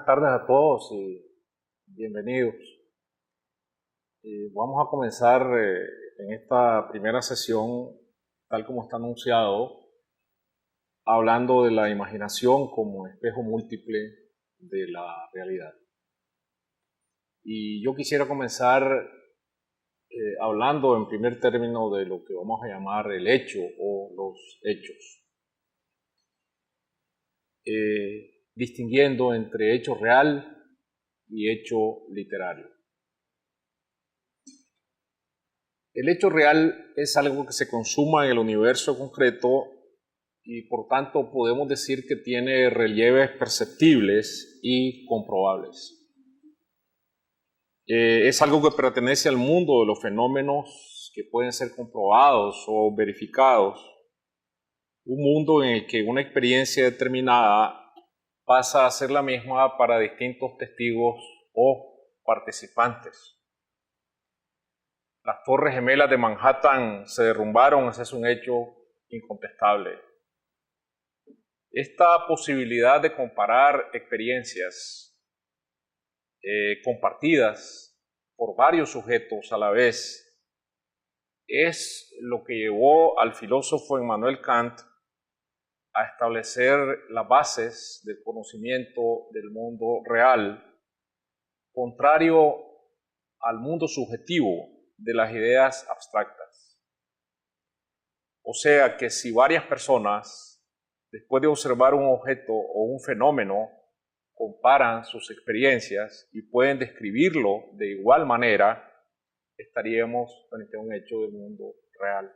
tardes a todos y bienvenidos. Vamos a comenzar en esta primera sesión, tal como está anunciado, hablando de la imaginación como espejo múltiple de la realidad. Y yo quisiera comenzar hablando en primer término de lo que vamos a llamar el hecho o los hechos. Distinguiendo entre hecho real y hecho literario. El hecho real es algo que se consuma en el universo concreto y por tanto podemos decir que tiene relieves perceptibles y comprobables. Es algo que pertenece al mundo de los fenómenos que pueden ser comprobados o verificados. Un mundo en el que una experiencia determinada pasa a ser la misma para distintos testigos o participantes. Las Torres Gemelas de Manhattan se derrumbaron, ese es un hecho incontestable. Esta posibilidad de comparar experiencias compartidas por varios sujetos a la vez es lo que llevó al filósofo Immanuel Kant a establecer las bases del conocimiento del mundo real, contrario al mundo subjetivo de las ideas abstractas. O sea que si varias personas, después de observar un objeto o un fenómeno, comparan sus experiencias y pueden describirlo de igual manera, estaríamos frente a un hecho del mundo real.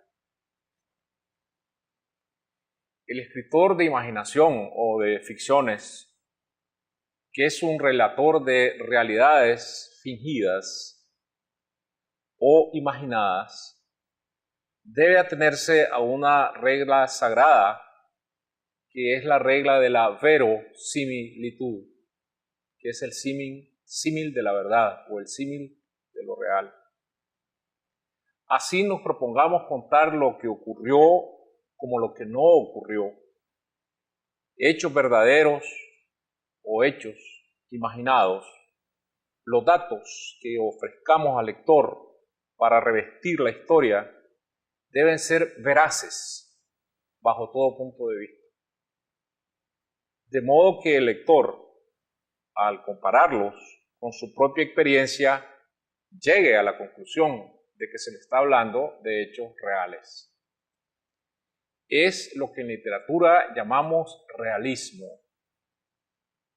El escritor de imaginación o de ficciones, que es un relator de realidades fingidas o imaginadas, debe atenerse a una regla sagrada, que es la regla de la verosimilitud, que es el símil de la verdad o el símil de lo real. Así nos propongamos contar lo que ocurrió como lo que no ocurrió. Hechos verdaderos o hechos imaginados, los datos que ofrezcamos al lector para revestir la historia deben ser veraces bajo todo punto de vista. De modo que el lector, al compararlos con su propia experiencia, llegue a la conclusión de que se le está hablando de hechos reales. Es lo que en literatura llamamos realismo,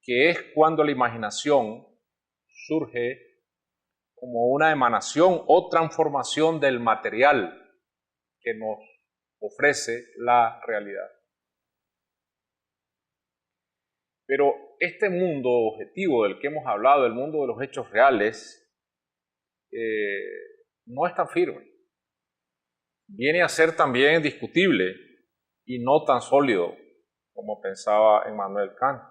que es cuando la imaginación surge como una emanación o transformación del material que nos ofrece la realidad. Pero este mundo objetivo del que hemos hablado, el mundo de los hechos reales, no es tan firme. Viene a ser también discutible y no tan sólido como pensaba Immanuel Kant.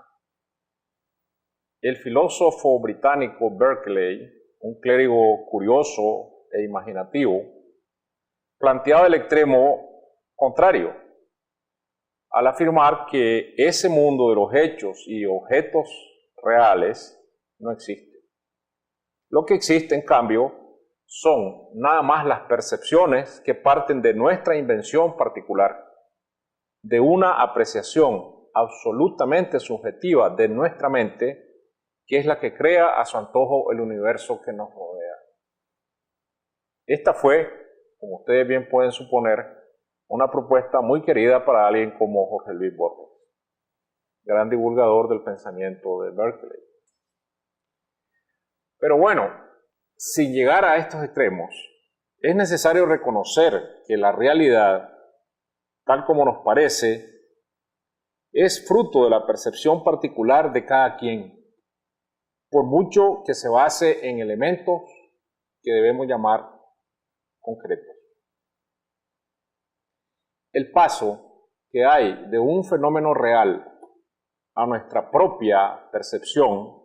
El filósofo británico Berkeley, un clérigo curioso e imaginativo, planteaba el extremo contrario al afirmar que ese mundo de los hechos y objetos reales no existe. Lo que existe, en cambio, son nada más las percepciones que parten de nuestra invención particular, de una apreciación absolutamente subjetiva de nuestra mente, que es la que crea a su antojo el universo que nos rodea. Esta fue, como ustedes bien pueden suponer, una propuesta muy querida para alguien como Jorge Luis Borges, gran divulgador del pensamiento de Berkeley. Pero bueno, sin llegar a estos extremos, es necesario reconocer que la realidad, tal como nos parece, es fruto de la percepción particular de cada quien, por mucho que se base en elementos que debemos llamar concretos. El paso que hay de un fenómeno real a nuestra propia percepción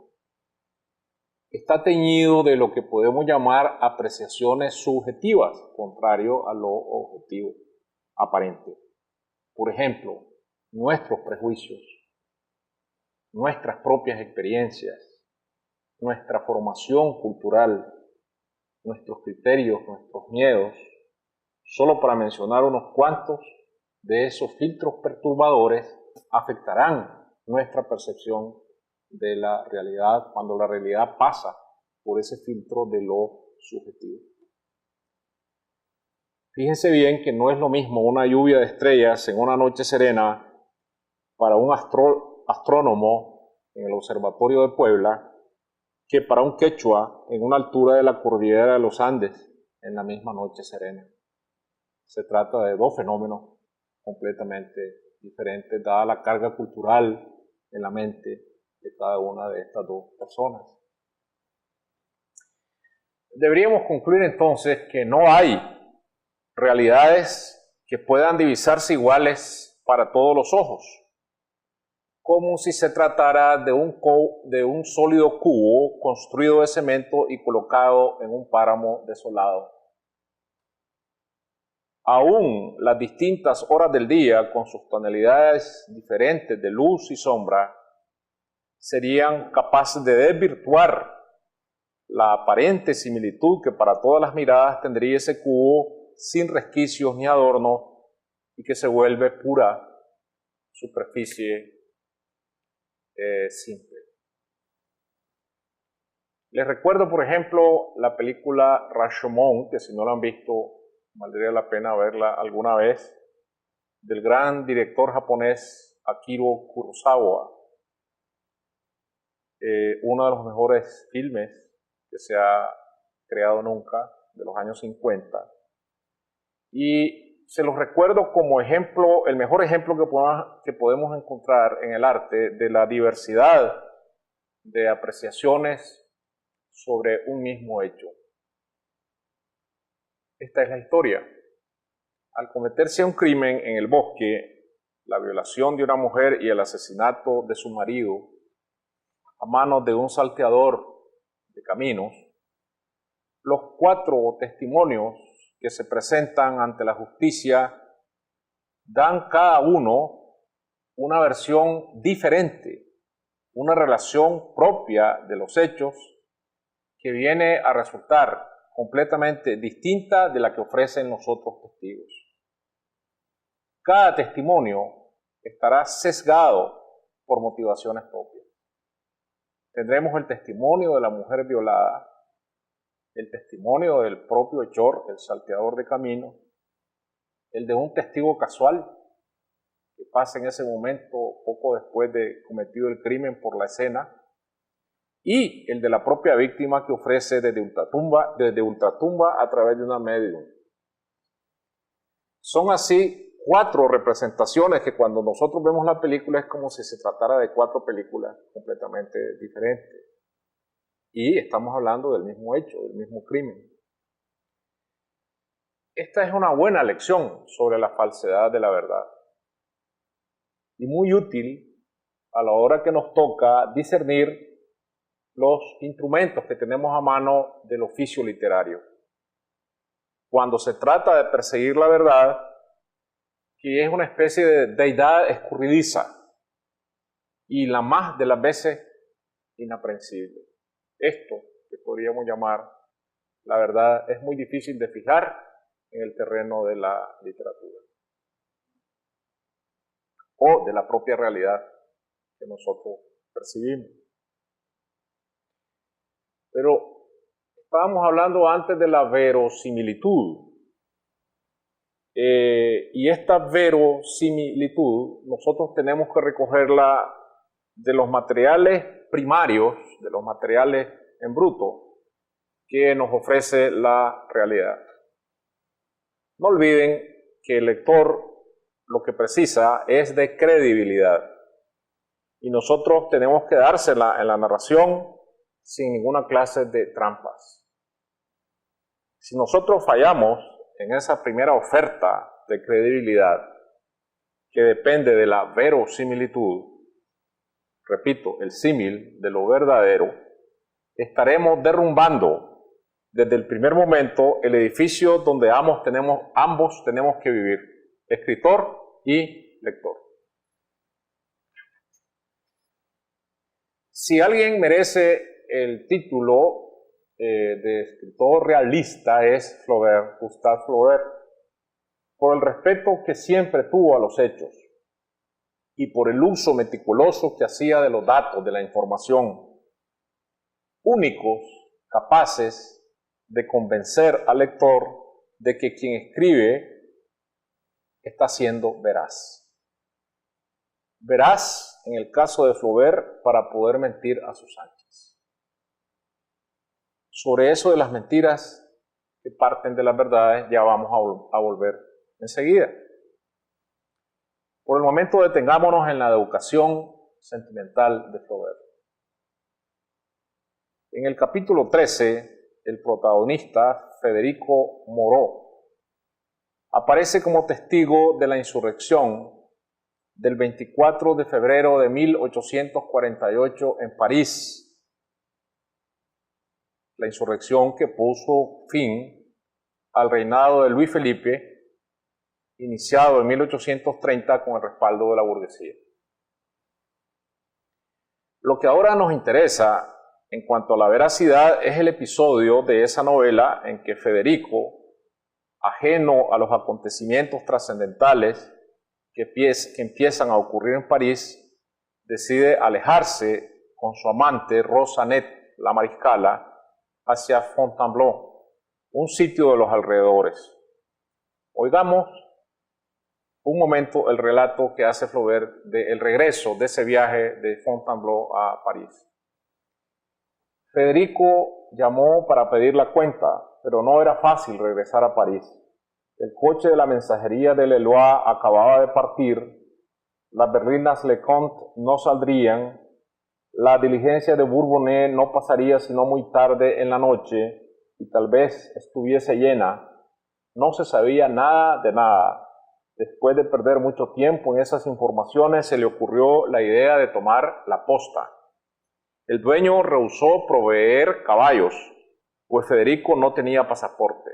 está teñido de lo que podemos llamar apreciaciones subjetivas, contrario a lo objetivo aparente. Por ejemplo, nuestros prejuicios, nuestras propias experiencias, nuestra formación cultural, nuestros criterios, nuestros miedos, solo para mencionar unos cuantos de esos filtros perturbadores, afectarán nuestra percepción de la realidad cuando la realidad pasa por ese filtro de lo subjetivo. Fíjense bien que no es lo mismo una lluvia de estrellas en una noche serena para un astrónomo en el Observatorio de Puebla que para un quechua en una altura de la cordillera de los Andes en la misma noche serena. Se trata de dos fenómenos completamente diferentes, dada la carga cultural en la mente de cada una de estas dos personas. Deberíamos concluir entonces que no hay realidades que puedan divisarse iguales para todos los ojos, como si se tratara de un sólido cubo construido de cemento y colocado en un páramo desolado. Aún las distintas horas del día, con sus tonalidades diferentes de luz y sombra, serían capaces de desvirtuar la aparente similitud que para todas las miradas tendría ese cubo sin resquicios ni adorno y que se vuelve pura superficie simple. Les recuerdo, por ejemplo, la película Rashomon, que si no la han visto, valdría la pena verla alguna vez, del gran director japonés Akira Kurosawa, uno de los mejores filmes que se ha creado nunca, de los años 50. Y se los recuerdo como ejemplo, el mejor ejemplo que podemos encontrar en el arte de la diversidad de apreciaciones sobre un mismo hecho. Esta es la historia. Al cometerse un crimen en el bosque, la violación de una mujer y el asesinato de su marido a manos de un salteador de caminos, los 4 testimonios que se presentan ante la justicia dan cada uno una versión diferente, una relación propia de los hechos que viene a resultar completamente distinta de la que ofrecen los otros testigos. Cada testimonio estará sesgado por motivaciones propias. Tendremos el testimonio de la mujer violada, el testimonio del propio hechor, el salteador de camino, el de un testigo casual que pasa en ese momento poco después de cometido el crimen por la escena, y el de la propia víctima que ofrece desde ultratumba a través de una medium. Son así 4 representaciones que cuando nosotros vemos la película es como si se tratara de 4 películas completamente diferentes. Y estamos hablando del mismo hecho, del mismo crimen. Esta es una buena lección sobre la falsedad de la verdad. Y muy útil a la hora que nos toca discernir los instrumentos que tenemos a mano del oficio literario. Cuando se trata de perseguir la verdad, que es una especie de deidad escurridiza y la más de las veces inaprensible. Esto que podríamos llamar la verdad es muy difícil de fijar en el terreno de la literatura o de la propia realidad que nosotros percibimos. Pero estábamos hablando antes de la verosimilitud. Y esta verosimilitud nosotros tenemos que recogerla de los materiales primarios, de los materiales en bruto, que nos ofrece la realidad. No olviden que el lector lo que precisa es de credibilidad. Y nosotros tenemos que dársela en la narración sin ninguna clase de trampas. Si nosotros fallamos en esa primera oferta de credibilidad, que depende de la verosimilitud, repito, el símil de lo verdadero, estaremos derrumbando desde el primer momento el edificio donde ambos tenemos que vivir, escritor y lector. Si alguien merece el título de escritor realista es Flaubert, Gustave Flaubert, por el respeto que siempre tuvo a los hechos y por el uso meticuloso que hacía de los datos, de la información, únicos, capaces de convencer al lector de que quien escribe está siendo veraz. Veraz, en el caso de Flaubert, para poder mentir a sus anchas. Sobre eso de las mentiras que parten de las verdades ya vamos a volver enseguida. Por el momento detengámonos en la educación sentimental de Flaubert. En el capítulo 13, el protagonista, Federico Moreau, aparece como testigo de la insurrección del 24 de febrero de 1848 en París, la insurrección que puso fin al reinado de Luis Felipe, iniciado en 1830 con el respaldo de la burguesía. Lo que ahora nos interesa en cuanto a la veracidad es el episodio de esa novela en que Federico, ajeno a los acontecimientos trascendentales que empiezan a ocurrir en París, decide alejarse con su amante Rosanet, la mariscala, hacia Fontainebleau, un sitio de los alrededores. Oigamos un momento el relato que hace Flaubert del regreso de ese viaje de Fontainebleau a París. Federico llamó para pedir la cuenta, pero no era fácil regresar a París. El coche de la mensajería de Leloir acababa de partir, las berlinas Leconte no saldrían, la diligencia de Bourbonnais no pasaría sino muy tarde en la noche y tal vez estuviese llena. No se sabía nada de nada. Después de perder mucho tiempo en esas informaciones, se le ocurrió la idea de tomar la posta. El dueño rehusó proveer caballos, pues Federico no tenía pasaporte.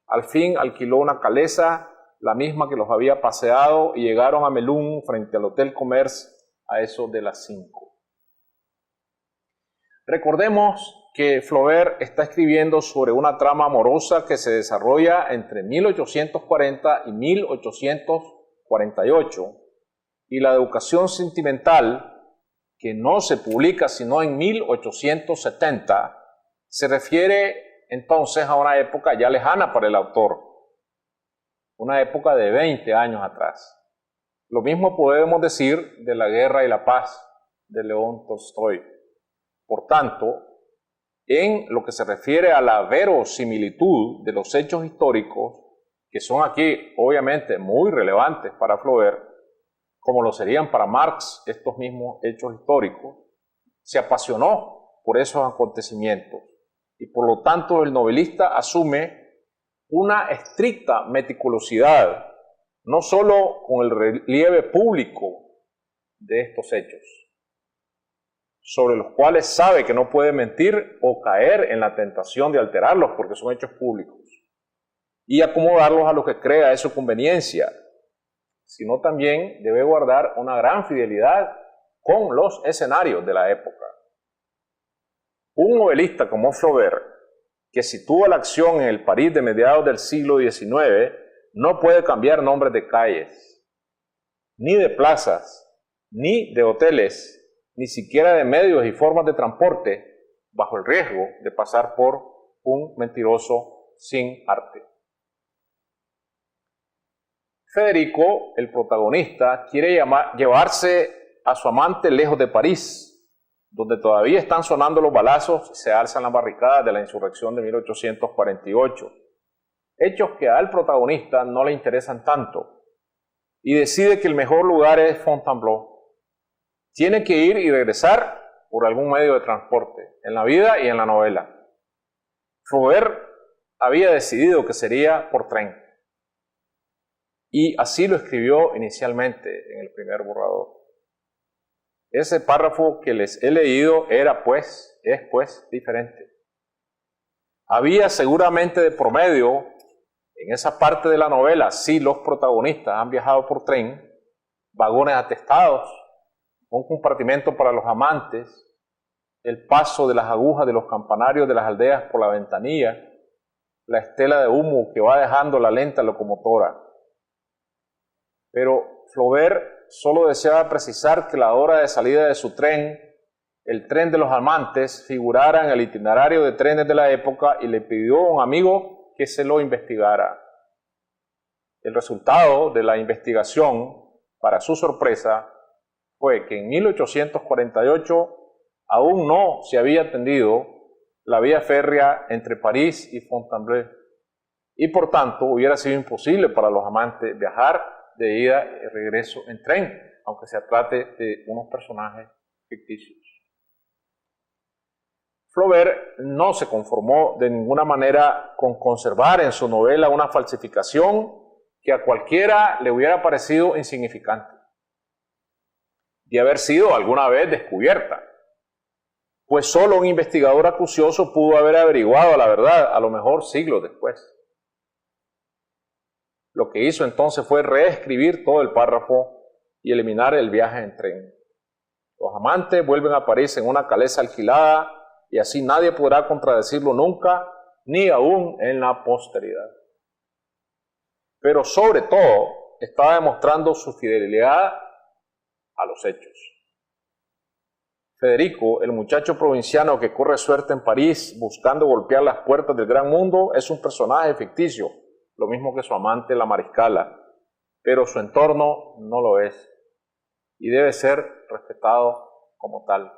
Al fin alquiló una calesa, la misma que los había paseado, y llegaron a Melun, frente al Hotel Commerce, a eso de las 5. Recordemos que Flaubert está escribiendo sobre una trama amorosa que se desarrolla entre 1840 y 1848, y la educación sentimental, que no se publica sino en 1870, se refiere entonces a una época ya lejana para el autor, una época de 20 años atrás. Lo mismo podemos decir de La guerra y la paz de León Tolstoy. Por tanto, en lo que se refiere a la verosimilitud de los hechos históricos, que son aquí obviamente muy relevantes para Flaubert, como lo serían para Marx estos mismos hechos históricos, se apasionó por esos acontecimientos y por lo tanto el novelista asume una estricta meticulosidad, no solo con el relieve público de estos hechos, sobre los cuales sabe que no puede mentir o caer en la tentación de alterarlos porque son hechos públicos, y acomodarlos a lo que crea es su conveniencia, sino también debe guardar una gran fidelidad con los escenarios de la época. Un novelista como Flaubert, que sitúa la acción en el París de mediados del siglo XIX, no puede cambiar nombres de calles, ni de plazas, ni de hoteles, ni siquiera de medios y formas de transporte, bajo el riesgo de pasar por un mentiroso sin arte. Federico, el protagonista, quiere llevarse a su amante lejos de París, donde todavía están sonando los balazos y se alzan las barricadas de la insurrección de 1848, hechos que al protagonista no le interesan tanto, y decide que el mejor lugar es Fontainebleau. Tiene que ir y regresar por algún medio de transporte, en la vida y en la novela. Flaubert había decidido que sería por tren, y así lo escribió inicialmente en el primer borrador. Ese párrafo que les he leído es pues diferente. Había seguramente de promedio en esa parte de la novela, si los protagonistas han viajado por tren, vagones atestados, un compartimento para los amantes, el paso de las agujas de los campanarios de las aldeas por la ventanilla, la estela de humo que va dejando la lenta locomotora. Pero Flaubert solo deseaba precisar que la hora de salida de su tren, el tren de los amantes, figurara en el itinerario de trenes de la época y le pidió a un amigo que se lo investigara. El resultado de la investigación, para su sorpresa, fue que en 1848 aún no se había atendido la vía férrea entre París y Fontainebleau, y por tanto hubiera sido imposible para los amantes viajar de ida y regreso en tren, aunque se trate de unos personajes ficticios. Flaubert no se conformó de ninguna manera con conservar en su novela una falsificación que a cualquiera le hubiera parecido insignificante, de haber sido alguna vez descubierta, pues solo un investigador acucioso pudo haber averiguado la verdad, a lo mejor siglos después. Lo que hizo entonces fue reescribir todo el párrafo y eliminar el viaje en tren. Los amantes vuelven a París en una calesa alquilada y así nadie podrá contradecirlo nunca, ni aún en la posteridad. Pero sobre todo estaba demostrando su fidelidad a los hechos. Federico, el muchacho provinciano que corre suerte en París buscando golpear las puertas del gran mundo, es un personaje ficticio, lo mismo que su amante la mariscala, pero su entorno no lo es y debe ser respetado como tal.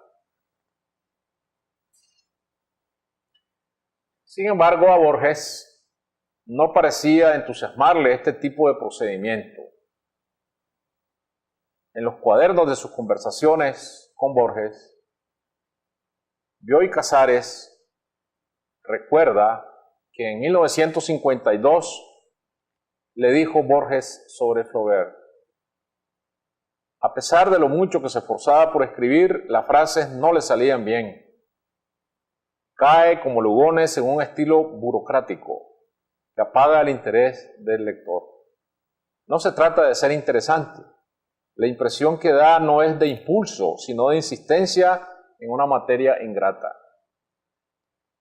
Sin embargo, a Borges no parecía entusiasmarle este tipo de procedimiento. En los cuadernos de sus conversaciones con Borges, Bioy Casares recuerda que en 1952 le dijo Borges sobre Flaubert: a pesar de lo mucho que se esforzaba por escribir, las frases no le salían bien. Cae como Lugones en un estilo burocrático que apaga el interés del lector. No se trata de ser interesante. La impresión que da no es de impulso, sino de insistencia en una materia ingrata.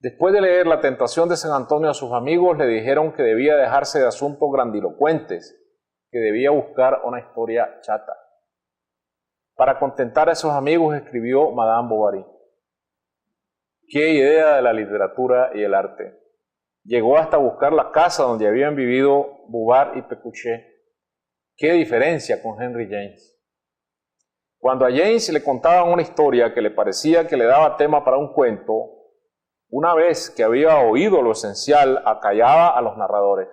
Después de leer La tentación de San Antonio a sus amigos, le dijeron que debía dejarse de asuntos grandilocuentes, que debía buscar una historia chata. Para contentar a esos amigos escribió Madame Bovary. ¡Qué idea de la literatura y el arte! Llegó hasta buscar la casa donde habían vivido Bouvard y Pécuchet. ¡Qué diferencia con Henry James! Cuando a James le contaban una historia que le parecía que le daba tema para un cuento, una vez que había oído lo esencial, acallaba a los narradores.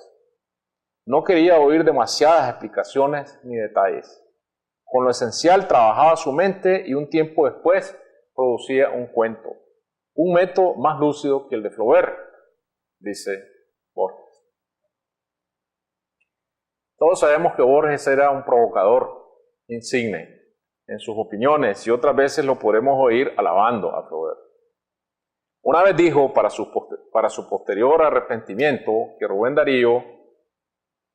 No quería oír demasiadas explicaciones ni detalles. Con lo esencial trabajaba su mente y un tiempo después producía un cuento. Un método más lúcido que el de Flaubert, dice Borges. Todos sabemos que Borges era un provocador insigne en sus opiniones y otras veces lo podremos oír alabando a Flaubert. Una vez dijo para su posterior arrepentimiento que Rubén Darío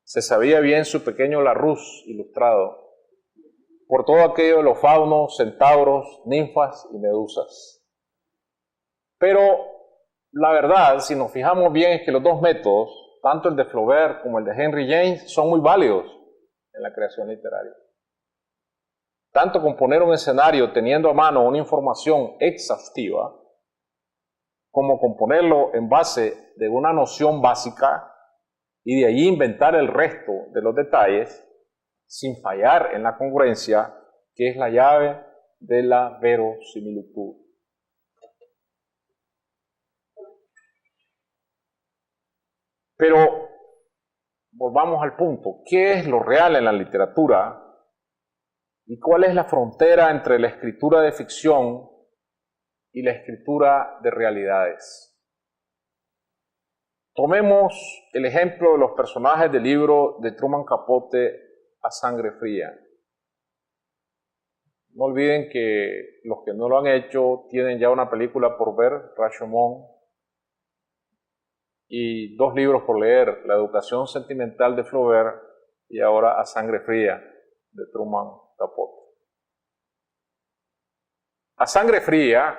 se sabía bien su pequeño Larousse ilustrado por todo aquello de los faunos, centauros, ninfas y medusas. Pero la verdad, si nos fijamos bien, es que los dos métodos, tanto el de Flaubert como el de Henry James, son muy válidos en la creación literaria. Tanto componer un escenario teniendo a mano una información exhaustiva, como componerlo en base de una noción básica y de allí inventar el resto de los detalles sin fallar en la congruencia, que es la llave de la verosimilitud. Pero volvamos al punto. ¿Qué es lo real en la literatura? ¿Y cuál es la frontera entre la escritura de ficción y la escritura de realidades? Tomemos el ejemplo de los personajes del libro de Truman Capote, A Sangre Fría. No olviden que los que no lo han hecho tienen ya una película por ver, Rashomon, y 2 libros por leer, La educación sentimental de Flaubert y ahora A Sangre Fría de Truman Capote. A Sangre Fría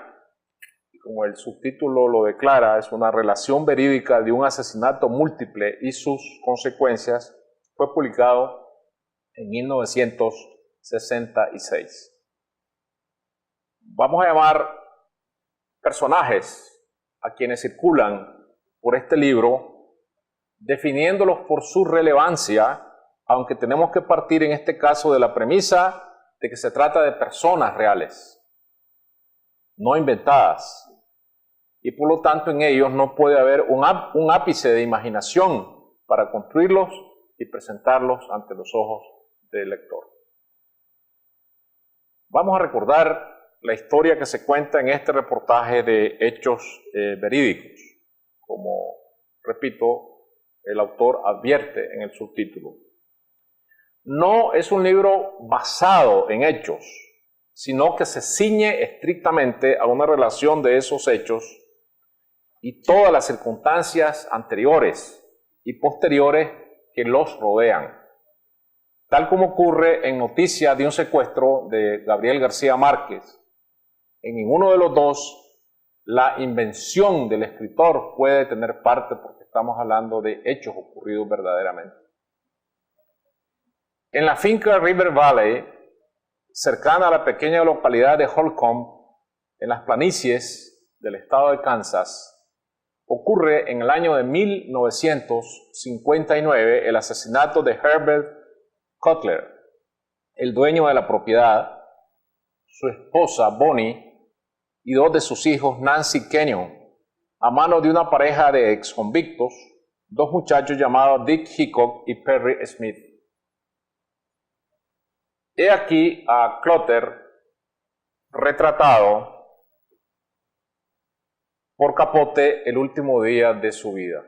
como el subtítulo lo declara, es una relación verídica de un asesinato múltiple y sus consecuencias, fue publicado en 1966. Vamos a llamar personajes a quienes circulan por este libro, definiéndolos por su relevancia, aunque tenemos que partir en este caso de la premisa de que se trata de personas reales, no inventadas, y por lo tanto en ellos no puede haber un ápice de imaginación para construirlos y presentarlos ante los ojos del lector. Vamos a recordar la historia que se cuenta en este reportaje de hechos verídicos, como, repito, el autor advierte en el subtítulo. No es un libro basado en hechos, sino que se ciñe estrictamente a una relación de esos hechos y todas las circunstancias anteriores y posteriores que los rodean, tal como ocurre en Noticia de un secuestro de Gabriel García Márquez. En ninguno de los dos la invención del escritor puede tener parte porque estamos hablando de hechos ocurridos verdaderamente. En la finca River Valley, cercana a la pequeña localidad de Holcomb, en las planicies del estado de Kansas, ocurre en el año de 1959 el asesinato de Herbert Cutler, el dueño de la propiedad, su esposa Bonnie y dos de sus hijos Nancy Kenyon, a manos de una pareja de exconvictos, dos muchachos llamados Dick Hickok y Perry Smith. He aquí a Cutler retratado por Capote el último día de su vida.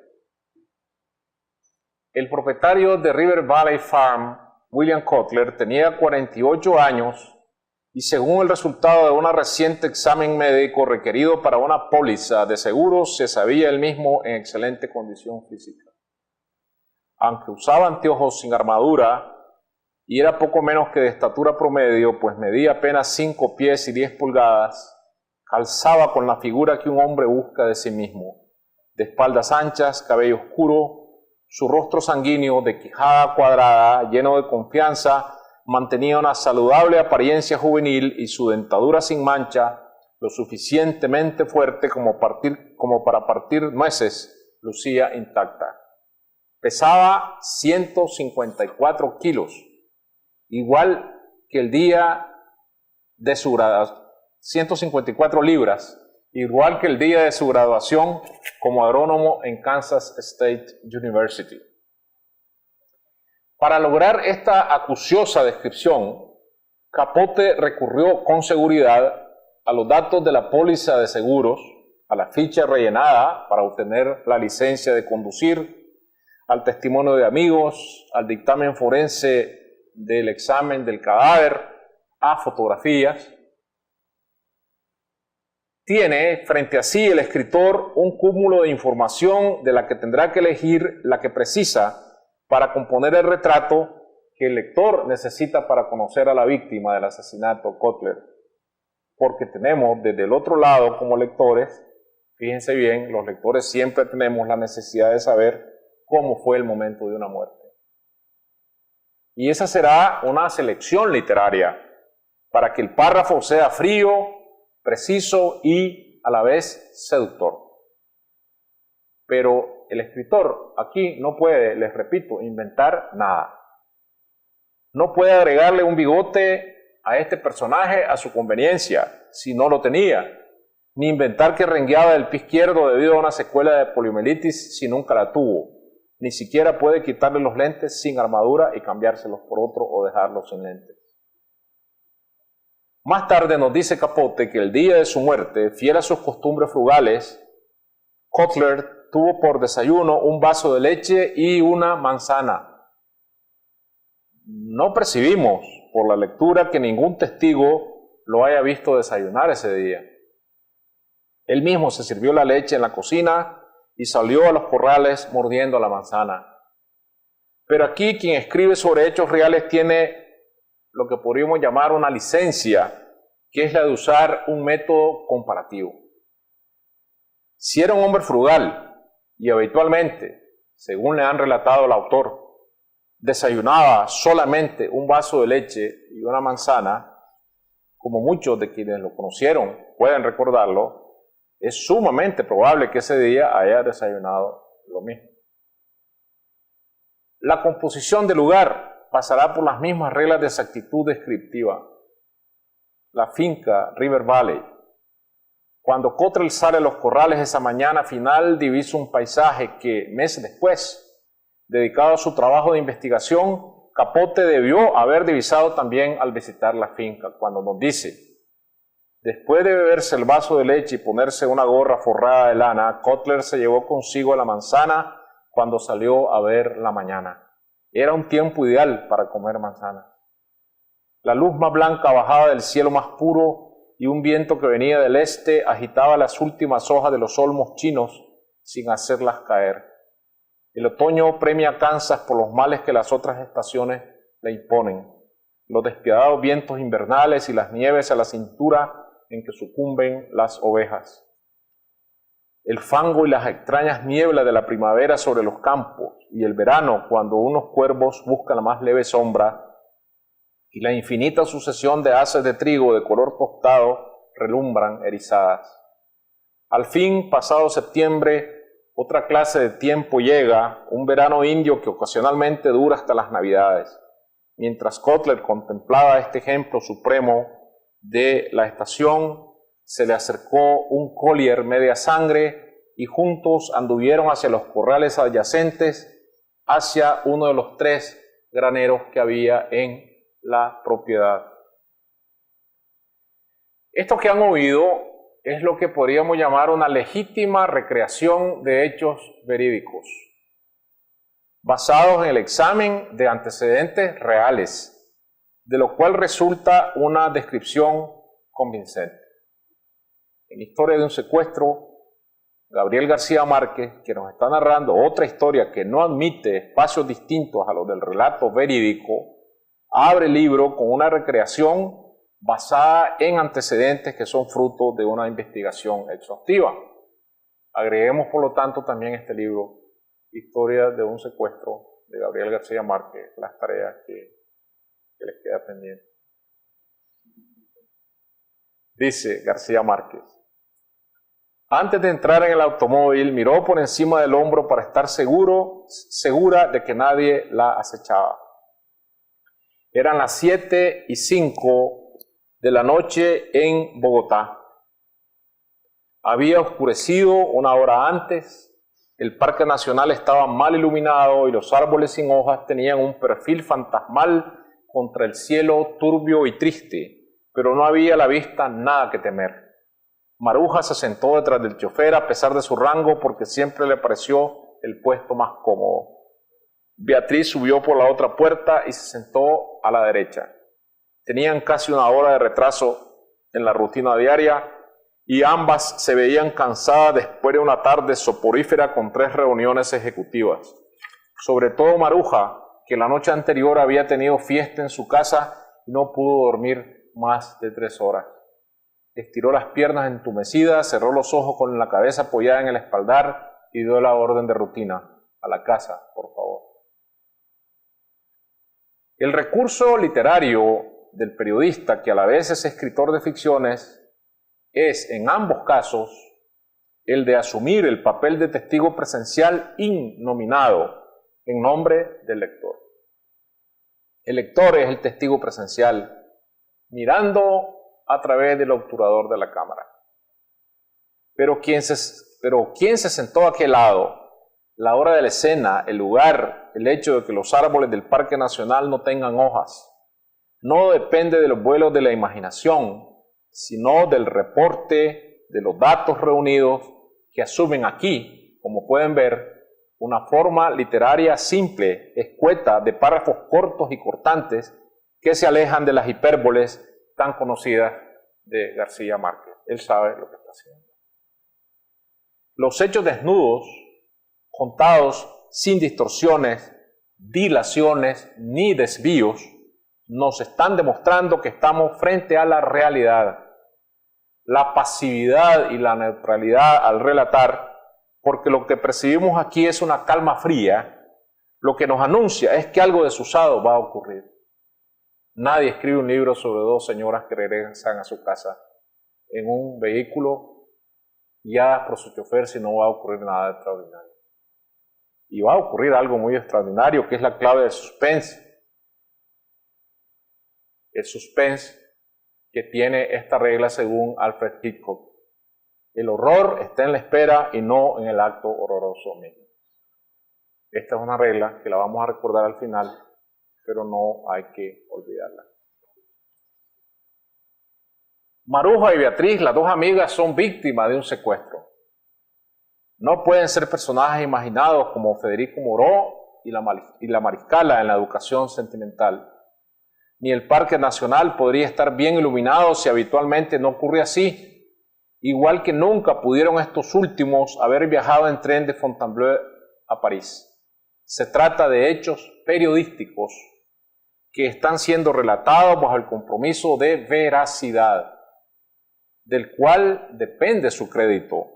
El propietario de River Valley Farm, William Cutler, tenía 48 años y según el resultado de un reciente examen médico requerido para una póliza de seguros, se sabía él mismo en excelente condición física. Aunque usaba anteojos sin armadura y era poco menos que de estatura promedio, pues medía apenas 5 pies y 10 pulgadas, calzaba con la figura que un hombre busca de sí mismo, de espaldas anchas, cabello oscuro, su rostro sanguíneo, de quijada cuadrada, lleno de confianza, mantenía una saludable apariencia juvenil y su dentadura sin mancha, lo suficientemente fuerte como para partir nueces, lucía intacta. Pesaba 154 kilos, igual que el día de su graduación, 154 libras, igual que el día de su graduación como agrónomo en Kansas State University. Para lograr esta acuciosa descripción, Capote recurrió con seguridad a los datos de la póliza de seguros, a la ficha rellenada para obtener la licencia de conducir, al testimonio de amigos, al dictamen forense del examen del cadáver, a fotografías. Tiene frente a sí el escritor un cúmulo de información de la que tendrá que elegir la que precisa para componer el retrato que el lector necesita para conocer a la víctima del asesinato Cutler. Porque tenemos desde el otro lado como lectores, fíjense bien, los lectores siempre tenemos la necesidad de saber cómo fue el momento de una muerte. Y esa será una selección literaria para que el párrafo sea frío, preciso y a la vez seductor. Pero el escritor aquí no puede, les repito, inventar nada. No puede agregarle un bigote a este personaje a su conveniencia, si no lo tenía, ni inventar que rengueaba del pie izquierdo debido a una secuela de poliomielitis si nunca la tuvo. Ni siquiera puede quitarle los lentes sin armadura y cambiárselos por otro o dejarlos sin lentes. Más tarde nos dice Capote que el día de su muerte, fiel a sus costumbres frugales, Cutler tuvo por desayuno un vaso de leche y una manzana. No percibimos por la lectura que ningún testigo lo haya visto desayunar ese día. Él mismo se sirvió la leche en la cocina y salió a los corrales mordiendo la manzana. Pero aquí quien escribe sobre hechos reales tiene lo que podríamos llamar una licencia, que es la de usar un método comparativo. Si era un hombre frugal y habitualmente, según le han relatado el autor, desayunaba solamente un vaso de leche y una manzana, como muchos de quienes lo conocieron pueden recordarlo, es sumamente probable que ese día haya desayunado lo mismo. La composición del lugar pasará por las mismas reglas de exactitud descriptiva. La finca River Valley. Cuando Cottrell sale a los corrales esa mañana final, divisa un paisaje que, meses después, dedicado a su trabajo de investigación, Capote debió haber divisado también al visitar la finca, cuando nos dice: después de beberse el vaso de leche y ponerse una gorra forrada de lana, Cottrell se llevó consigo la manzana cuando salió a ver la mañana. Era un tiempo ideal para comer manzana. La luz más blanca bajaba del cielo más puro y un viento que venía del este agitaba las últimas hojas de los olmos chinos sin hacerlas caer. El otoño premia a Kansas por los males que las otras estaciones le imponen, los despiadados vientos invernales y las nieves a la cintura en que sucumben las ovejas. El fango y las extrañas nieblas de la primavera sobre los campos y el verano cuando unos cuervos buscan la más leve sombra y la infinita sucesión de haces de trigo de color tostado relumbran erizadas. Al fin, pasado septiembre, otra clase de tiempo llega, un verano indio que ocasionalmente dura hasta las Navidades. Mientras Cottrell contemplaba este ejemplo supremo de la estación, se le acercó un collier media sangre y juntos anduvieron hacia los corrales adyacentes, hacia uno de los 3 graneros que había en la propiedad. Esto que han oído es lo que podríamos llamar una legítima recreación de hechos verídicos, basados en el examen de antecedentes reales, de lo cual resulta una descripción convincente. En Historia de un secuestro, Gabriel García Márquez, que nos está narrando otra historia que no admite espacios distintos a los del relato verídico, abre el libro con una recreación basada en antecedentes que son fruto de una investigación exhaustiva. Agreguemos, por lo tanto, también este libro, Historia de un secuestro, de Gabriel García Márquez, las tareas que les queda pendiente. Dice García Márquez: antes de entrar en el automóvil, miró por encima del hombro para estar segura de que nadie la acechaba. Eran las 7:05 de la noche en Bogotá. Había oscurecido una hora antes, el Parque Nacional estaba mal iluminado y los árboles sin hojas tenían un perfil fantasmal contra el cielo turbio y triste, pero no había a la vista nada que temer. Maruja se sentó detrás del chofer a pesar de su rango porque siempre le pareció el puesto más cómodo. Beatriz subió por la otra puerta y se sentó a la derecha. Tenían casi una hora de retraso en la rutina diaria y ambas se veían cansadas después de una tarde soporífera con 3 reuniones ejecutivas. Sobre todo Maruja, que la noche anterior había tenido fiesta en su casa y no pudo dormir más de 3 horas. Estiró las piernas entumecidas, cerró los ojos con la cabeza apoyada en el espaldar y dio la orden de rutina: a la casa, por favor. El recurso literario del periodista, que a la vez es escritor de ficciones, es en ambos casos el de asumir el papel de testigo presencial innominado en nombre del lector. El lector es el testigo presencial, mirando a través del obturador de la cámara. Pero ¿quién se sentó a aquel lado? La hora de la escena, el lugar, el hecho de que los árboles del Parque Nacional no tengan hojas, no depende de los vuelos de la imaginación, sino del reporte de los datos reunidos que asumen aquí, como pueden ver, una forma literaria simple, escueta, de párrafos cortos y cortantes que se alejan de las hipérboles tan conocidas de García Márquez. Él sabe lo que está haciendo. Los hechos desnudos, contados sin distorsiones, dilaciones ni desvíos, nos están demostrando que estamos frente a la realidad. la pasividad y la neutralidad al relatar, porque lo que percibimos aquí es una calma fría. Lo que nos anuncia es que algo desusado va a ocurrir. Nadie escribe un libro sobre dos señoras que regresan a su casa en un vehículo guiadas por su chofer si no va a ocurrir nada extraordinario. Y va a ocurrir algo muy extraordinario, que es la clave del suspense. El suspense que tiene esta regla según Alfred Hitchcock. El horror está en la espera y no en el acto horroroso mismo. Esta es una regla que la vamos a recordar al final, pero no hay que olvidarla. Maruja y Beatriz, las dos amigas, son víctimas de un secuestro. No pueden ser personajes imaginados como Federico Moreau y la Mariscala en la educación sentimental. Ni el Parque Nacional podría estar bien iluminado si habitualmente no ocurre así. Igual que nunca pudieron estos últimos haber viajado en tren de Fontainebleau a París. Se trata de hechos periodísticos que están siendo relatados bajo el compromiso de veracidad, del cual depende su crédito.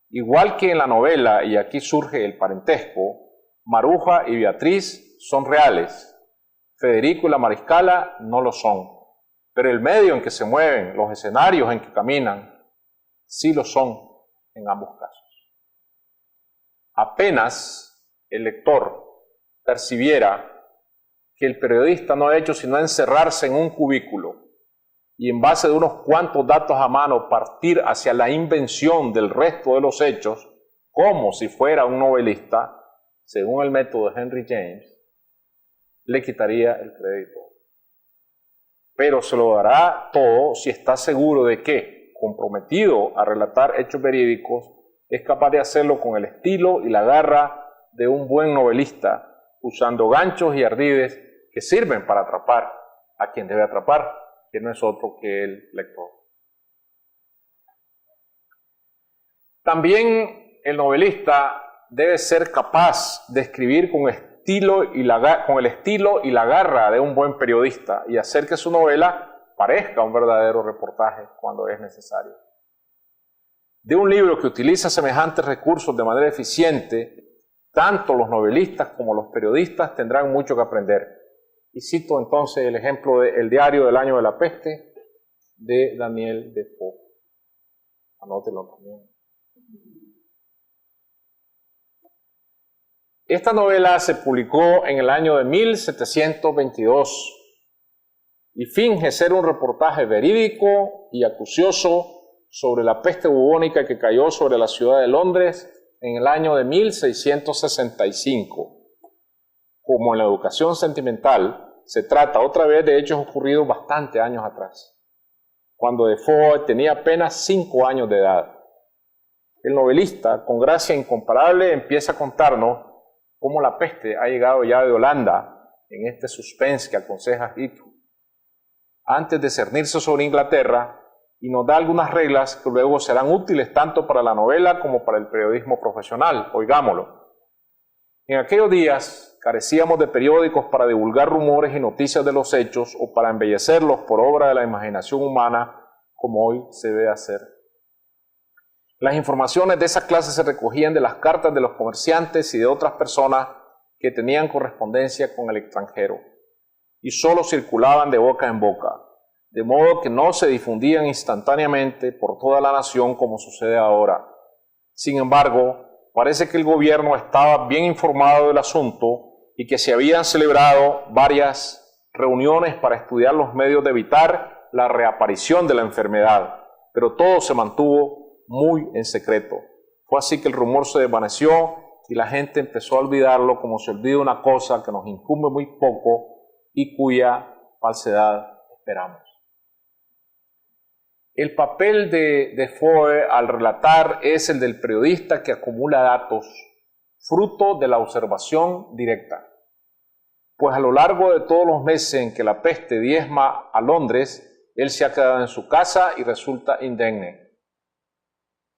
Igual que en la novela, y aquí surge el parentesco, Maruja y Beatriz son reales, Federico y la Mariscala no lo son, pero el medio en que se mueven, los escenarios en que caminan, sí lo son en ambos casos. Apenas el lector percibiera que el periodista no ha hecho sino encerrarse en un cubículo y en base de unos cuantos datos a mano partir hacia la invención del resto de los hechos, como si fuera un novelista, según el método de Henry James, le quitaría el crédito. Pero se lo dará todo si está seguro de que, comprometido a relatar hechos verídicos, es capaz de hacerlo con el estilo y la garra de un buen novelista, usando ganchos y ardides que sirven para atrapar a quien debe atrapar, que no es otro que el lector. También el novelista debe ser capaz de escribir con el estilo y la garra de un buen periodista y hacer que su novela parezca un verdadero reportaje cuando es necesario. De un libro que utiliza semejantes recursos de manera eficiente, tanto los novelistas como los periodistas tendrán mucho que aprender. Y cito entonces el ejemplo de El diario del año de la peste de Daniel Defoe. Anótelo también. Esta novela se publicó en el año de 1722 y finge ser un reportaje verídico y acucioso sobre la peste bubónica que cayó sobre la ciudad de Londres en el año de 1665. Como en la educación sentimental, se trata otra vez de hechos ocurridos bastantes años atrás, cuando Defoe tenía apenas 5 años de edad. El novelista, con gracia incomparable, empieza a contarnos cómo la peste ha llegado ya de Holanda en este suspense que aconseja Hitchcock, antes de cernirse sobre Inglaterra, y nos da algunas reglas que luego serán útiles tanto para la novela como para el periodismo profesional. Oigámoslo. En aquellos días carecíamos de periódicos para divulgar rumores y noticias de los hechos o para embellecerlos por obra de la imaginación humana como hoy se debe hacer. Las informaciones de esa clase se recogían de las cartas de los comerciantes y de otras personas que tenían correspondencia con el extranjero y solo circulaban de boca en boca, de modo que no se difundían instantáneamente por toda la nación como sucede ahora. Sin embargo, parece que el gobierno estaba bien informado del asunto y que se habían celebrado varias reuniones para estudiar los medios de evitar la reaparición de la enfermedad, pero todo se mantuvo muy en secreto. Fue así que el rumor se desvaneció y la gente empezó a olvidarlo como se olvida una cosa que nos incumbe muy poco y cuya falsedad esperamos. El papel de Defoe al relatar es el del periodista que acumula datos, fruto de la observación directa. Pues a lo largo de todos los meses en que la peste diezma a Londres, él se ha quedado en su casa y resulta indemne.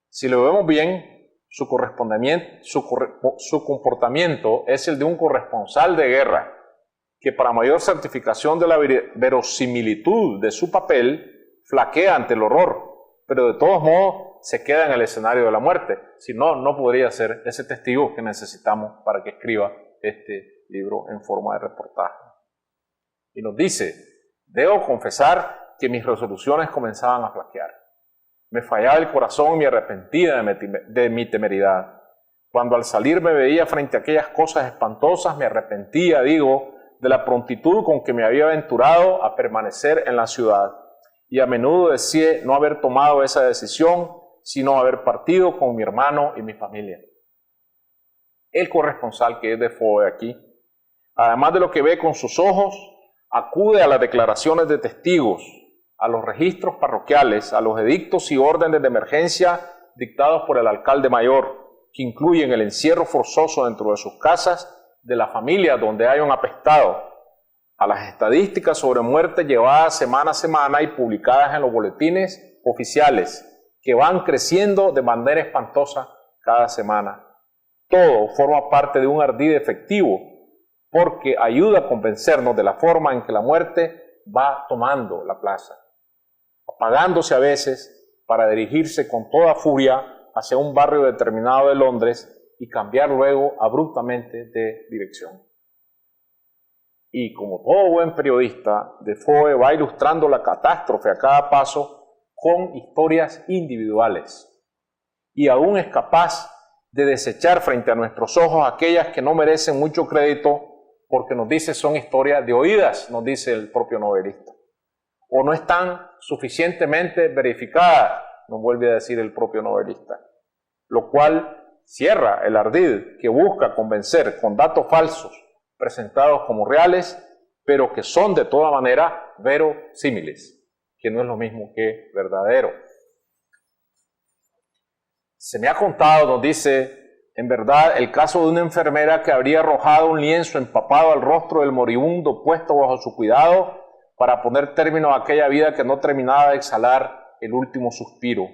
Si lo vemos bien, su comportamiento es el de un corresponsal de guerra, que para mayor certificación de la verosimilitud de su papel, flaquea ante el horror, pero de todos modos se queda en el escenario de la muerte. Si no, no podría ser ese testigo que necesitamos para que escriba este libro en forma de reportaje. Y nos dice, debo confesar que mis resoluciones comenzaban a flaquear. Me fallaba el corazón y me arrepentía de mi temeridad. Cuando al salir me veía frente a aquellas cosas espantosas, me arrepentía, de la prontitud con que me había aventurado a permanecer en la ciudad. Y a menudo deseé no haber tomado esa decisión, sino haber partido con mi hermano y mi familia. El corresponsal que es Defoe aquí, además de lo que ve con sus ojos, acude a las declaraciones de testigos, a los registros parroquiales, a los edictos y órdenes de emergencia dictados por el alcalde mayor, que incluyen el encierro forzoso dentro de sus casas de la familia donde hay un apestado, a las estadísticas sobre muerte llevadas semana a semana y publicadas en los boletines oficiales, que van creciendo de manera espantosa cada semana. Todo forma parte de un ardid efectivo, porque ayuda a convencernos de la forma en que la muerte va tomando la plaza, apagándose a veces para dirigirse con toda furia hacia un barrio determinado de Londres y cambiar luego abruptamente de dirección. Y como todo buen periodista, Defoe va ilustrando la catástrofe a cada paso con historias individuales. Y aún es capaz de desechar frente a nuestros ojos aquellas que no merecen mucho crédito porque nos dice son historias de oídas, nos dice el propio novelista. O no están suficientemente verificadas, nos vuelve a decir el propio novelista. Lo cual cierra el ardid que busca convencer con datos falsos presentados como reales, pero que son de toda manera verosímiles, que no es lo mismo que verdadero. Se me ha contado, nos dice, en verdad, el caso de una enfermera que habría arrojado un lienzo empapado al rostro del moribundo puesto bajo su cuidado para poner término a aquella vida que no terminaba de exhalar el último suspiro,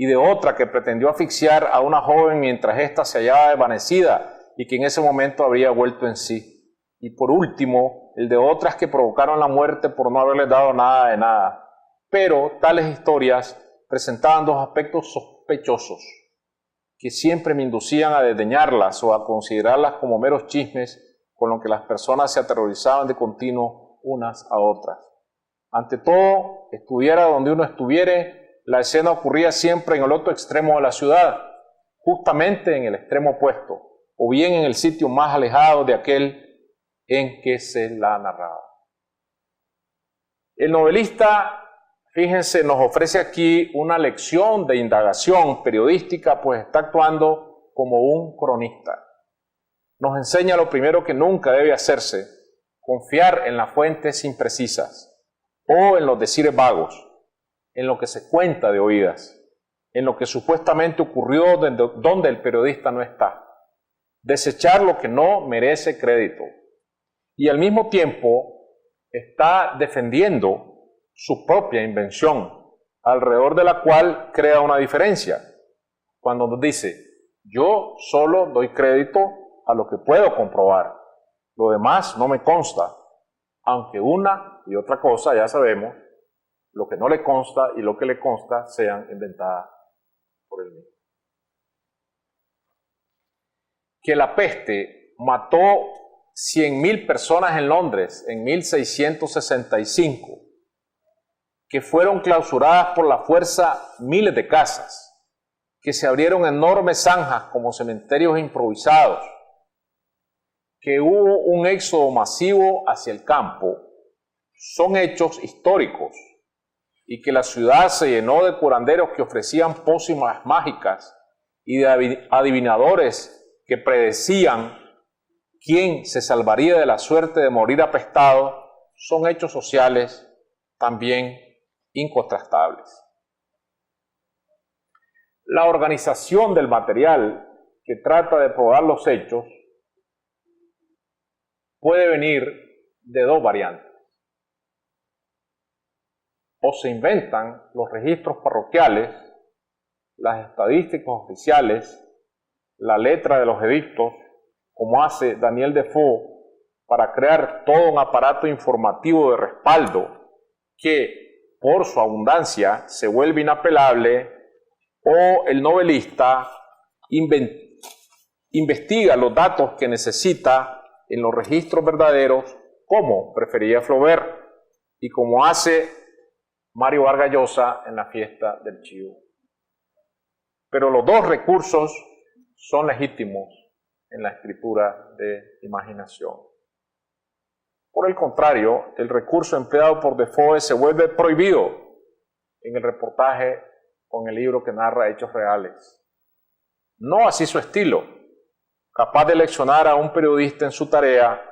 y de otra que pretendió asfixiar a una joven mientras ésta se hallaba desvanecida y que en ese momento habría vuelto en sí. Y por último, el de otras que provocaron la muerte por no haberles dado nada de nada. Pero tales historias presentaban dos aspectos sospechosos, que siempre me inducían a desdeñarlas o a considerarlas como meros chismes con los que las personas se aterrorizaban de continuo unas a otras. Ante todo, estuviera donde uno estuviere, la escena ocurría siempre en el otro extremo de la ciudad, justamente en el extremo opuesto, o bien en el sitio más alejado de aquel en que se la narraba. El novelista, fíjense, nos ofrece aquí una lección de indagación periodística, pues está actuando como un cronista. Nos enseña lo primero que nunca debe hacerse, confiar en las fuentes imprecisas o en los decires vagos, en lo que se cuenta de oídas, en lo que supuestamente ocurrió donde el periodista no está. Desechar lo que no merece crédito. Y al mismo tiempo está defendiendo su propia invención, alrededor de la cual crea una diferencia. Cuando nos dice, yo solo doy crédito a lo que puedo comprobar, lo demás no me consta, aunque una y otra cosa, ya sabemos, lo que no le consta y lo que le consta sean inventadas por él mismo. Que la peste mató 100.000 personas en Londres en 1665, que fueron clausuradas por la fuerza miles de casas, que se abrieron enormes zanjas como cementerios improvisados, que hubo un éxodo masivo hacia el campo, son hechos históricos, y que la ciudad se llenó de curanderos que ofrecían pócimas mágicas y de adivinadores que predecían quién se salvaría de la suerte de morir apestado, son hechos sociales también incontrastables. La organización del material que trata de probar los hechos puede venir de dos variantes. O se inventan los registros parroquiales, las estadísticas oficiales, la letra de los edictos, como hace Daniel Defoe, para crear todo un aparato informativo de respaldo que por su abundancia, se vuelve inapelable, o el novelista investiga los datos que necesita en los registros verdaderos, como prefería Flaubert y como hace Mario Vargas Llosa en La fiesta del chivo. Pero los dos recursos son legítimos en la escritura de imaginación. Por el contrario, el recurso empleado por Defoe se vuelve prohibido en el reportaje o en el libro que narra hechos reales. No así su estilo, capaz de leccionar a un periodista en su tarea,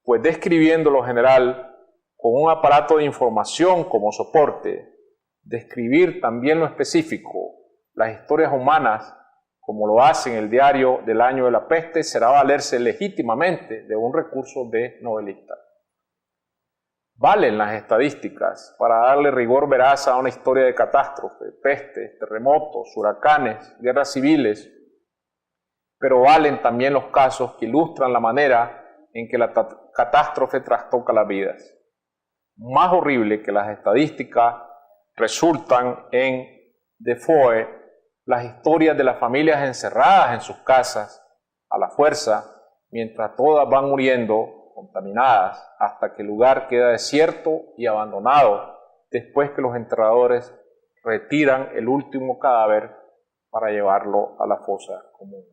pues describiendo lo general con un aparato de información como soporte, describir también lo específico, las historias humanas, como lo hace en el diario del año de la peste, será valerse legítimamente de un recurso de novelista. Valen las estadísticas para darle rigor veraz a una historia de catástrofe, pestes, terremotos, huracanes, guerras civiles, pero valen también los casos que ilustran la manera en que la catástrofe trastoca las vidas. Más horrible que las estadísticas resultan en Defoe las historias de las familias encerradas en sus casas a la fuerza, mientras todas van muriendo contaminadas hasta que el lugar queda desierto y abandonado después que los enterradores retiran el último cadáver para llevarlo a la fosa común.